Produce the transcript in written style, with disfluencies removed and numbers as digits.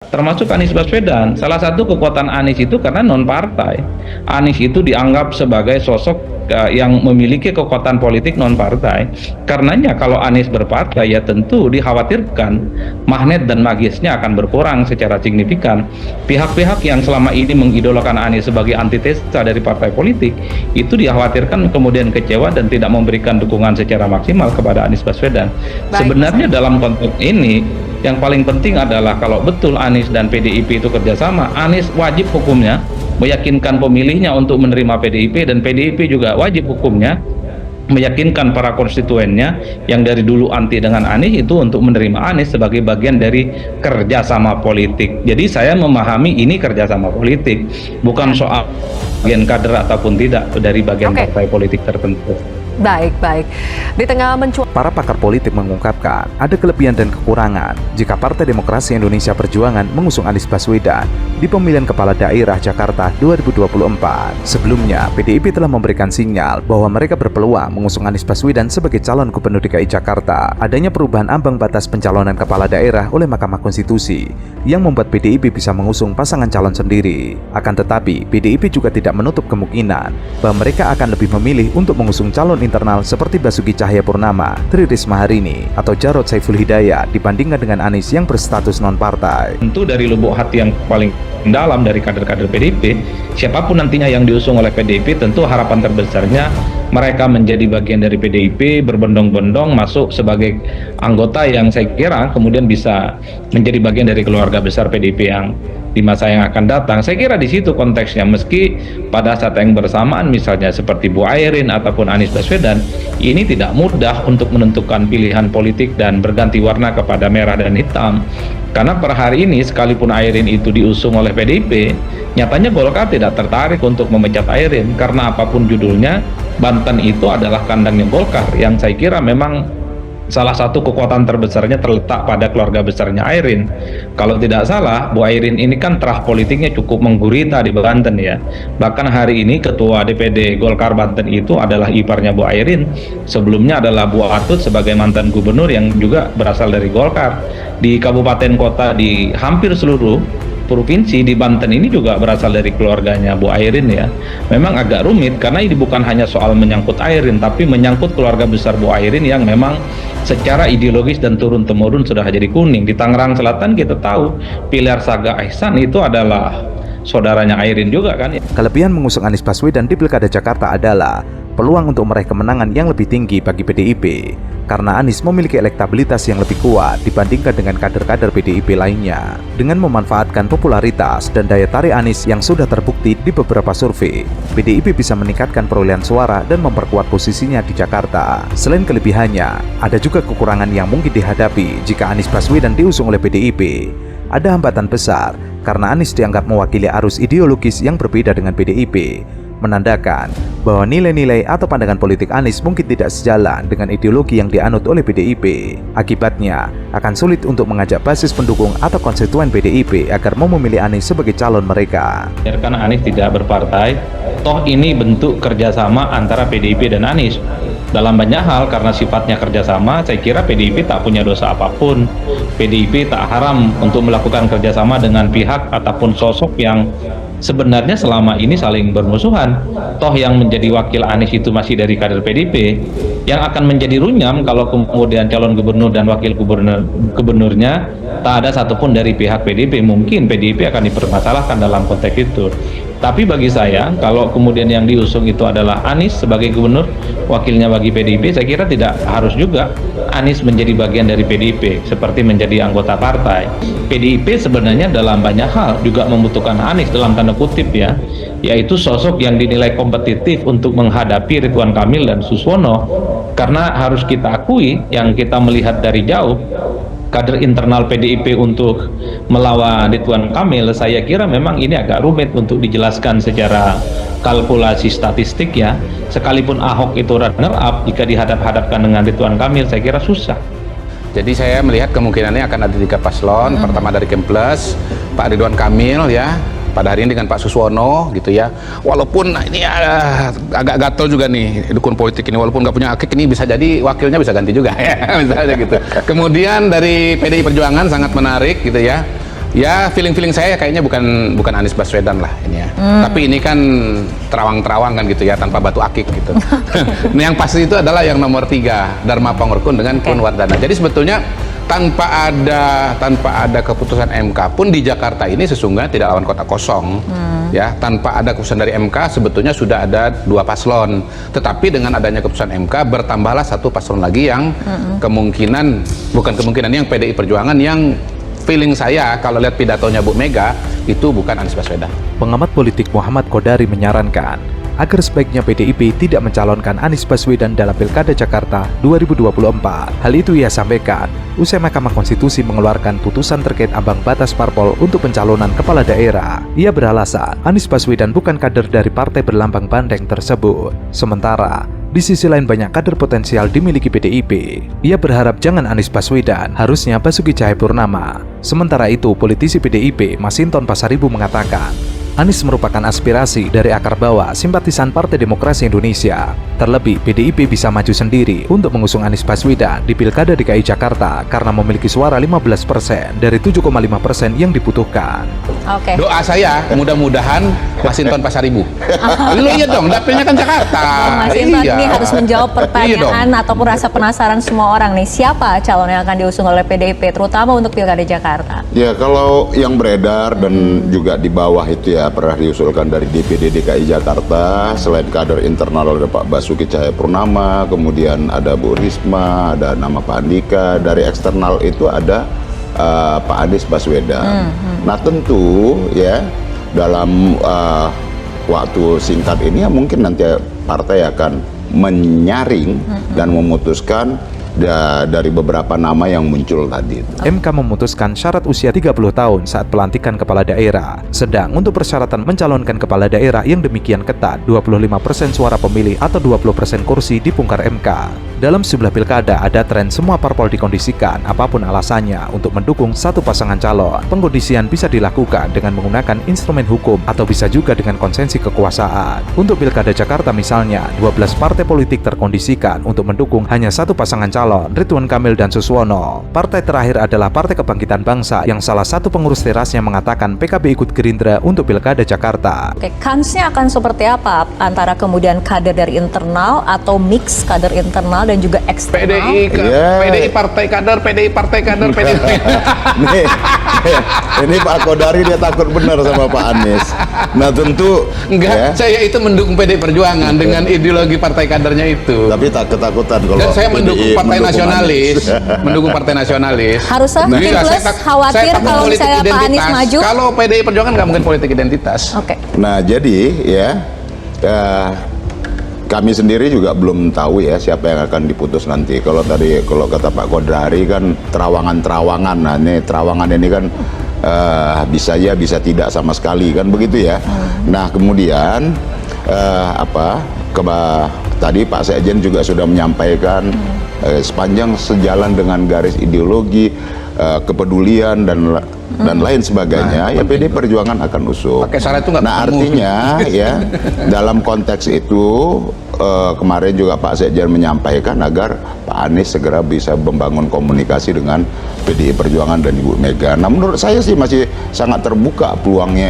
termasuk Anies Baswedan. Salah satu kekuatan Anies itu karena non partai. Anies itu dianggap sebagai sosok yang memiliki kekuatan politik non partai. Karenanya kalau Anies berpartai ya tentu dikhawatirkan magnet dan magisnya akan berkurang secara signifikan. Pihak-pihak yang selama ini mengidolakan Anies sebagai antitesa dari partai politik itu dikhawatirkan kemudian kecewa dan tidak memberikan dukungan secara maksimal kepada Anies Baswedan. Sebenarnya dalam konteks ini yang paling penting adalah kalau betul Anies dan PDIP itu kerjasama, Anies wajib hukumnya meyakinkan pemilihnya untuk menerima PDIP, dan PDIP juga wajib hukumnya meyakinkan para konstituennya yang dari dulu anti dengan Anies itu untuk menerima Anies sebagai bagian dari kerjasama politik. Jadi saya memahami ini kerjasama politik, bukan soal bagian kader ataupun tidak dari bagian partai politik tertentu. Baik. Di tengah para pakar politik mengungkapkan ada kelebihan dan kekurangan jika Partai Demokrasi Indonesia Perjuangan mengusung Anies Baswedan di pemilihan kepala daerah Jakarta 2024. Sebelumnya, PDIP telah memberikan sinyal bahwa mereka berpeluang mengusung Anies Baswedan sebagai calon gubernur DKI Jakarta. Adanya perubahan ambang batas pencalonan kepala daerah oleh Mahkamah Konstitusi yang membuat PDIP bisa mengusung pasangan calon sendiri. Akan tetapi, PDIP juga tidak menutup kemungkinan bahwa mereka akan lebih memilih untuk mengusung calon internal seperti Basuki Cahayapurnama, Tri Risma Harini, atau Jarod Saiful Hidayat dibandingkan dengan Anies yang berstatus non-partai. Tentu dari lubuk hati yang paling dalam dari kader-kader PDIP, siapapun nantinya yang diusung oleh PDIP, tentu harapan terbesarnya mereka menjadi bagian dari PDIP, berbondong-bondong masuk sebagai anggota yang saya kira kemudian bisa menjadi bagian dari keluarga besar PDIP yang di masa yang akan datang. Saya kira di situ konteksnya, meski pada saat yang bersamaan misalnya seperti Bu Airin ataupun Anies Baswedan ini tidak mudah untuk menentukan pilihan politik dan berganti warna kepada merah dan hitam, karena per hari ini sekalipun Airin itu diusung oleh PDIP, nyatanya Golkar tidak tertarik untuk memecat Airin karena apapun judulnya, Banten itu adalah kandangnya Golkar yang saya kira memang salah satu kekuatan terbesarnya terletak pada keluarga besarnya Airin. Kalau tidak salah, Bu Airin ini kan terah politiknya cukup menggurita di Banten ya. Bahkan hari ini ketua DPD Golkar Banten itu adalah iparnya Bu Airin. Sebelumnya adalah Bu Atut sebagai mantan gubernur yang juga berasal dari Golkar. Di kabupaten kota di hampir seluruh provinsi di Banten ini juga berasal dari keluarganya Bu Airin ya. Memang agak rumit karena ini bukan hanya soal menyangkut Airin, tapi menyangkut keluarga besar Bu Airin yang memang secara ideologis dan turun-temurun sudah jadi kuning. Di Tangerang Selatan kita tahu Pilar Saga Ihsan itu adalah saudaranya Airin juga kan ya. Kelebihan mengusung Anies Baswedan di Pilkada Jakarta adalah peluang untuk meraih kemenangan yang lebih tinggi bagi PDIP karena Anies memiliki elektabilitas yang lebih kuat dibandingkan dengan kader-kader PDIP lainnya. Dengan memanfaatkan popularitas dan daya tarik Anies yang sudah terbukti di beberapa survei, PDIP bisa meningkatkan perolehan suara dan memperkuat posisinya di Jakarta. Selain kelebihannya, ada juga kekurangan yang mungkin dihadapi jika Anies Baswedan diusung oleh PDIP. Ada hambatan besar karena Anies dianggap mewakili arus ideologis yang berbeda dengan PDIP, menandakan bahwa nilai-nilai atau pandangan politik Anies mungkin tidak sejalan dengan ideologi yang dianut oleh PDIP. Akibatnya, akan sulit untuk mengajak basis pendukung atau konstituen PDIP agar mau memilih Anies sebagai calon mereka. Karena Anies tidak berpartai, toh ini bentuk kerjasama antara PDIP dan Anies. Dalam banyak hal karena sifatnya kerjasama, saya kira PDIP tak punya dosa apapun. PDIP tak haram untuk melakukan kerjasama dengan pihak ataupun sosok yang sebenarnya selama ini saling bermusuhan. Toh yang menjadi wakil Anies itu masih dari kader PDIP, yang akan menjadi runyam kalau kemudian calon gubernur dan wakil gubernurnya tak ada satupun dari pihak PDIP. Mungkin PDIP akan dipermasalahkan dalam konteks itu. Tapi bagi saya, kalau kemudian yang diusung itu adalah Anies sebagai gubernur, wakilnya bagi PDIP, saya kira tidak harus juga Anies menjadi bagian dari PDIP, seperti menjadi anggota partai. PDIP sebenarnya dalam banyak hal juga membutuhkan Anies dalam tanda kutip ya, yaitu sosok yang dinilai kompetitif untuk menghadapi Ridwan Kamil dan Suswono. Karena harus kita akui, yang kita melihat dari jauh, kader internal PDIP untuk melawan Ridwan Kamil, saya kira memang ini agak rumit untuk dijelaskan secara kalkulasi statistik ya. Sekalipun Ahok itu runner up, jika dihadap-hadapkan dengan Ridwan Kamil, saya kira susah. Jadi saya melihat kemungkinannya akan ada 3 paslon. Pertama dari Kemples, Pak Ridwan Kamil ya, pada hari ini dengan Pak Suswono gitu ya. Walaupun ini agak gatel juga nih dukun politik ini, walaupun nggak punya akik ini bisa jadi wakilnya bisa ganti juga ya misalnya gitu. Kemudian dari PDI Perjuangan sangat menarik gitu ya, Ya feeling saya kayaknya bukan Anies Baswedan lah ini ya. Tapi ini kan terawang-terawang kan gitu ya, tanpa batu akik gitu. Nah, yang pasti itu adalah yang nomor 3, Dharma Pangorkun dengan Kun Wardana. Jadi sebetulnya tanpa ada keputusan MK pun di Jakarta ini sesungguhnya tidak lawan kota kosong. Ya, tanpa ada keputusan dari MK sebetulnya sudah ada 2 paslon. Tetapi dengan adanya keputusan MK bertambahlah 1 paslon lagi yang yang PDI Perjuangan, yang feeling saya kalau lihat pidatonya Bu Mega itu bukan Anies Baswedan. Pengamat politik Muhammad Kodari menyarankan agar sebaiknya PDIP tidak mencalonkan Anies Baswedan dalam Pilkada Jakarta 2024. Hal itu ia sampaikan usai Mahkamah Konstitusi mengeluarkan putusan terkait ambang batas parpol untuk pencalonan kepala daerah. Ia beralasan Anies Baswedan bukan kader dari partai berlambang bandeng tersebut. Sementara di sisi lain banyak kader potensial dimiliki PDIP. Ia berharap jangan Anies Baswedan, harusnya Basuki Cahayapurnama. Sementara itu, politisi PDIP Masinton Pasaribu mengatakan Anies merupakan aspirasi dari akar bawah simpatisan Partai Demokrasi Indonesia. Terlebih, PDIP bisa maju sendiri untuk mengusung Anies Baswedan di Pilkada DKI Jakarta karena memiliki suara 15% dari 7,5% yang dibutuhkan. Oke. Doa saya mudah-mudahan Masinton Pasaribu. Lu iya dong, dapilnya kan Jakarta. Mas Inton Iya. ini harus menjawab pertanyaan ataupun rasa penasaran semua orang nih. Siapa calon yang akan diusung oleh PDIP, terutama untuk Pilkada Jakarta? Ya, kalau yang beredar dan juga di bawah itu ya pernah diusulkan dari DPD DKI Jakarta, selain kader internal ada Pak Basuki Cahayapurnama, kemudian ada Bu Risma, ada nama Pak Andika, dari eksternal itu ada Pak Anies Baswedan. Nah tentu ya dalam waktu singkat ini ya mungkin nanti partai akan menyaring dan memutuskan dari beberapa nama yang muncul tadi. MK memutuskan syarat usia 30 tahun saat pelantikan kepala daerah. Sedang untuk persyaratan mencalonkan kepala daerah yang demikian ketat, 25% suara pemilih atau 20% kursi dibongkar MK. Dalam sejumlah pilkada ada tren semua parpol dikondisikan apapun alasannya untuk mendukung satu pasangan calon. Pengkondisian bisa dilakukan dengan menggunakan instrumen hukum atau bisa juga dengan konsensi kekuasaan. Untuk Pilkada Jakarta misalnya, 12 partai politik terkondisikan untuk mendukung hanya satu pasangan calon, Ridwan Kamil dan Suswono. Partai terakhir adalah Partai Kebangkitan Bangsa yang salah satu pengurus terasnya mengatakan PKB ikut Gerindra untuk Pilkada Jakarta. Oke, kansnya akan seperti apa antara kemudian kader dari internal atau mix kader internal dan juga eksternal? PDI partai kader, PDI partai kader, PDI. Ini Pak Kodari dia takut benar sama Pak Anies. Nah tentu Enggak, saya itu mendukung PDI Perjuangan dengan ideologi partai kadernya itu. tapi tak ketakutan kalau Dan saya mendukung PDI partai mendukung nasionalis, Anies. mendukung partai nasionalis. Harusnya Iya, mungkin plus khawatir takut kalau politik misalnya Pak Anies identitas. maju. Kalau PDI Perjuangan nggak mungkin politik identitas. Oke. Nah jadi ya kami sendiri juga belum tahu ya siapa yang akan diputus nanti. Kalau kata Pak Kodari kan terawangan-terawangan. Nah ini terawangan ini kan bisa ya bisa tidak sama sekali kan begitu ya. Nah kemudian tadi Pak Sekjen juga sudah menyampaikan sepanjang sejalan dengan garis ideologi, kepedulian dan lain sebagainya, ya PD Perjuangan akan usung. Pakai syarat itu nggak Nah ketemu. artinya ya dalam konteks itu kemarin juga Pak Sekjen menyampaikan agar Pak Anies segera bisa membangun komunikasi dengan PDI Perjuangan dan Ibu Mega. Nah menurut saya sih masih sangat terbuka peluangnya